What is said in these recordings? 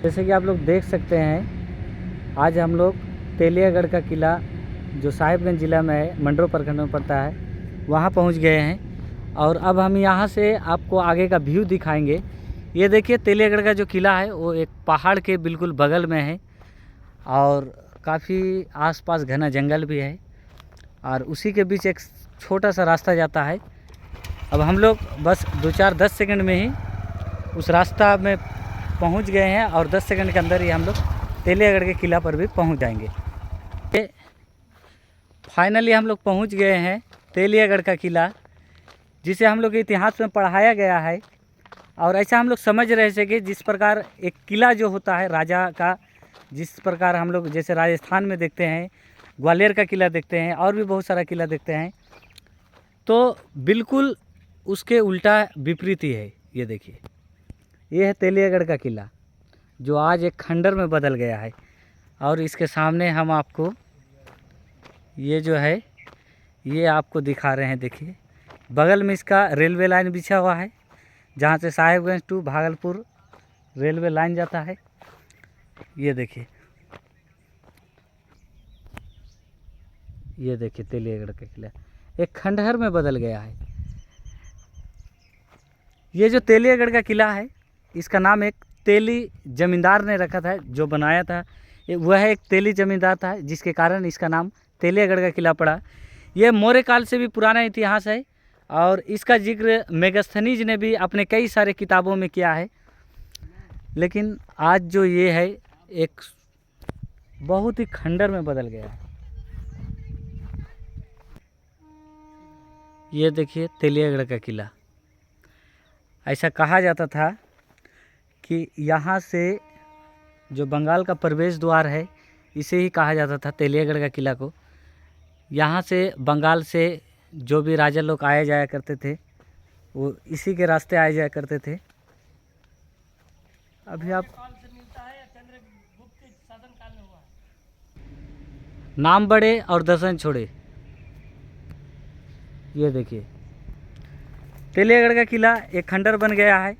जैसे कि आप लोग देख सकते हैं, आज हम लोग तेलियागढ़ का किला जो साहिबगंज ज़िला में है, मंडरो प्रखंड में पड़ता है, वहाँ पहुँच गए हैं। और अब हम यहाँ से आपको आगे का व्यू दिखाएंगे। ये देखिए, तेलियागढ़ का जो किला है वो एक पहाड़ के बिल्कुल बगल में है और काफ़ी आसपास घना जंगल भी है और उसी के बीच एक छोटा सा रास्ता जाता है। अब हम लोग बस 2-4-10 सेकंड में ही उस रास्ता में पहुंच गए हैं और 10 सेकंड के अंदर ही हम लोग तेलियागढ़ के किला पर भी पहुंच जाएंगे। फाइनली हम लोग पहुंच गए हैं तेलियागढ़ का किला, जिसे हम लोग के इतिहास में पढ़ाया गया है। और ऐसा हम लोग समझ रहे थे कि जिस प्रकार एक किला जो होता है राजा का, जिस प्रकार हम लोग जैसे राजस्थान में देखते हैं, ग्वालियर का किला देखते हैं और भी बहुत सारा किला देखते हैं, तो बिल्कुल उसके उल्टा विपरीत ही है। ये देखिए, ये है तेलियागढ़ का किला जो आज एक खंडर में बदल गया है। और इसके सामने हम आपको ये जो है ये आपको दिखा रहे हैं। देखिए, बगल में इसका रेलवे लाइन बिछा हुआ है, जहाँ से Sahibganj to Bhagalpur railway line जाता है। ये देखिए, ये देखिए तेलियागढ़ का किला एक खंडहर में बदल गया है। ये जो तेलियागढ़ का किला है, इसका नाम एक तेली जमींदार ने रखा था, जो बनाया था वह एक तेली जमींदार था, जिसके कारण इसका नाम तेलियागढ़ का किला पड़ा। यह मौर्य काल से भी पुराना इतिहास है और इसका जिक्र मेगास्थनीज ने भी अपने कई सारे किताबों में किया है। लेकिन आज जो ये है एक बहुत ही खंडर में बदल गया है। ये देखिए तेलियागढ़ का किला। ऐसा कहा जाता था कि यहाँ से जो बंगाल का प्रवेश द्वार है, इसे ही कहा जाता था तेलियागढ़ का किला को। यहाँ से बंगाल से जो भी राजा लोग आया जाया करते थे, वो इसी के रास्ते आया जाया करते थे। अभी आप नाम बड़े और दर्शन छोड़े। ये देखिए, तेलियागढ़ का किला एक खंडर बन गया है।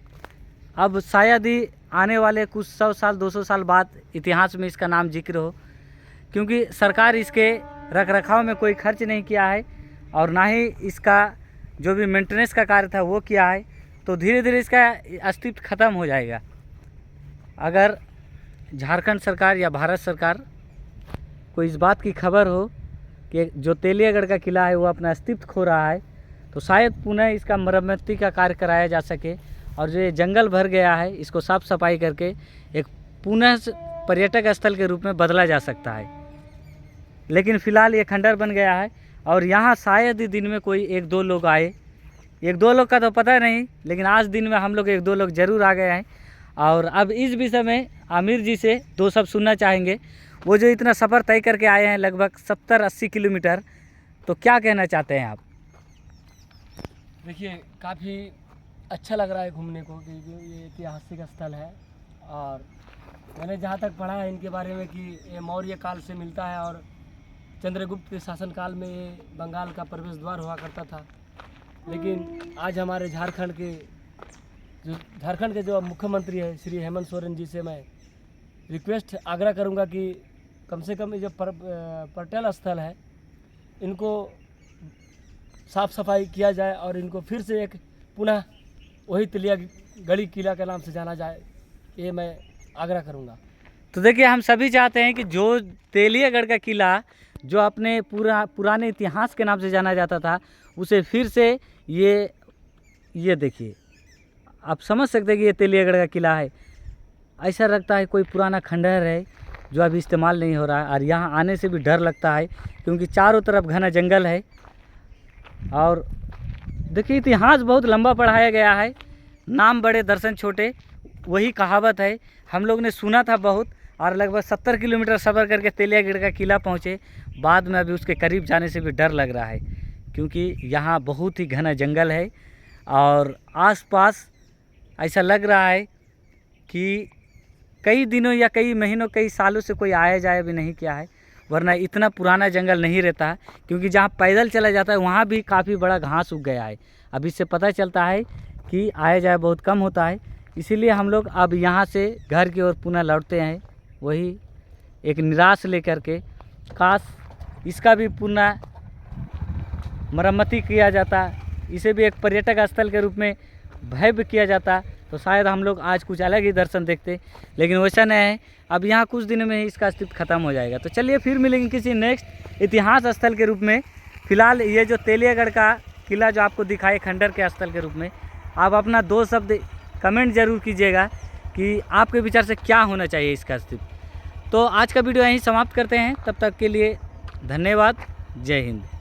अब शायद ही आने वाले कुछ 100 साल 200 साल बाद इतिहास में इसका नाम जिक्र हो, क्योंकि सरकार इसके रख रखाव में कोई खर्च नहीं किया है और ना ही इसका जो भी मेंटेनेंस का कार्य था वो किया है। तो धीरे धीरे इसका अस्तित्व खत्म हो जाएगा। अगर झारखंड सरकार या भारत सरकार को इस बात की खबर हो कि जो तेलियागढ़ का किला है वो अपना अस्तित्व खो रहा है, तो शायद पुनः इसका मरम्मती का कार्य कराया जा सके और जो ये जंगल भर गया है इसको साफ सफाई करके एक पुनः पर्यटक स्थल के रूप में बदला जा सकता है। लेकिन फ़िलहाल ये खंडर बन गया है और यहाँ शायद ही दिन में कोई 1-2 लोग आए। 1-2 लोग का तो पता नहीं, लेकिन आज दिन में हम लोग 1-2 लोग ज़रूर आ गए हैं। और अब इस विषय में आमिर जी से 2 शब्द सुनना चाहेंगे। वो जो इतना सफ़र तय करके आए हैं, लगभग 70-80 किलोमीटर, तो क्या कहना चाहते हैं आप? देखिए, काफ़ी अच्छा लग रहा है घूमने को, क्योंकि ये ऐतिहासिक स्थल है। और मैंने जहाँ तक पढ़ा है इनके बारे में कि ये मौर्य काल से मिलता है और चंद्रगुप्त के शासनकाल में ये बंगाल का प्रवेश द्वार हुआ करता था। लेकिन आज हमारे झारखंड के जो मुख्यमंत्री है श्री हेमंत सोरेन जी से मैं रिक्वेस्ट आग्रह करूँगा कि कम से कम ये जो पर्यटन स्थल है इनको साफ़ सफाई किया जाए और इनको फिर से एक पुनः वही तेलियागढ़ किला के नाम से जाना जाए, ये मैं आग्रह करूँगा। तो देखिए, हम सभी चाहते हैं कि जो तेलियागढ़ का किला जो अपने पुराने इतिहास के नाम से जाना जाता था, उसे फिर से ये देखिए, आप समझ सकते हैं कि ये तेलियागढ़ का किला है। ऐसा लगता है कोई पुराना खंडहर है जो अभी इस्तेमाल नहीं हो रहा है और यहाँ आने से भी डर लगता है, क्योंकि चारों तरफ घना जंगल है। और देखिए, इतिहास बहुत लंबा पढ़ाया गया है, नाम बड़े दर्शन छोटे, वही कहावत है। हम लोग ने सुना था बहुत और लगभग 70 किलोमीटर सफ़र करके तेलियागढ़ का किला पहुँचे। बाद में अभी उसके करीब जाने से भी डर लग रहा है, क्योंकि यहाँ बहुत ही घना जंगल है और आसपास ऐसा लग रहा है कि कई दिनों या कई महीनों कई सालों से कोई आया जाया भी नहीं किया है, वरना इतना पुराना जंगल नहीं रहता। क्योंकि जहाँ पैदल चला जाता है वहाँ भी काफ़ी बड़ा घास उग गया है। अब इससे पता चलता है कि आया जाया बहुत कम होता है, इसीलिए हम लोग अब यहाँ से घर की ओर पुनः लौटते हैं, वही एक निराश लेकर के। काश इसका भी पुनः मरम्मती किया जाता, इसे भी एक पर्यटक स्थल के रूप में भव्य किया जाता, तो शायद हम लोग आज कुछ अलग ही दर्शन देखते, लेकिन वैसा नहीं है। अब यहाँ कुछ दिनों में ही इसका अस्तित्व खत्म हो जाएगा। तो चलिए फिर मिलेंगे किसी नेक्स्ट इतिहास स्थल के रूप में। फिलहाल ये जो तेलियागढ़ का किला जो आपको दिखाए खंडर के स्थल के रूप में, आप अपना 2 शब्द कमेंट जरूर कीजिएगा कि आपके विचार से क्या होना चाहिए इसका अस्तित्व। तो आज का वीडियो यहीं समाप्त करते हैं, तब तक के लिए धन्यवाद। जय हिंद।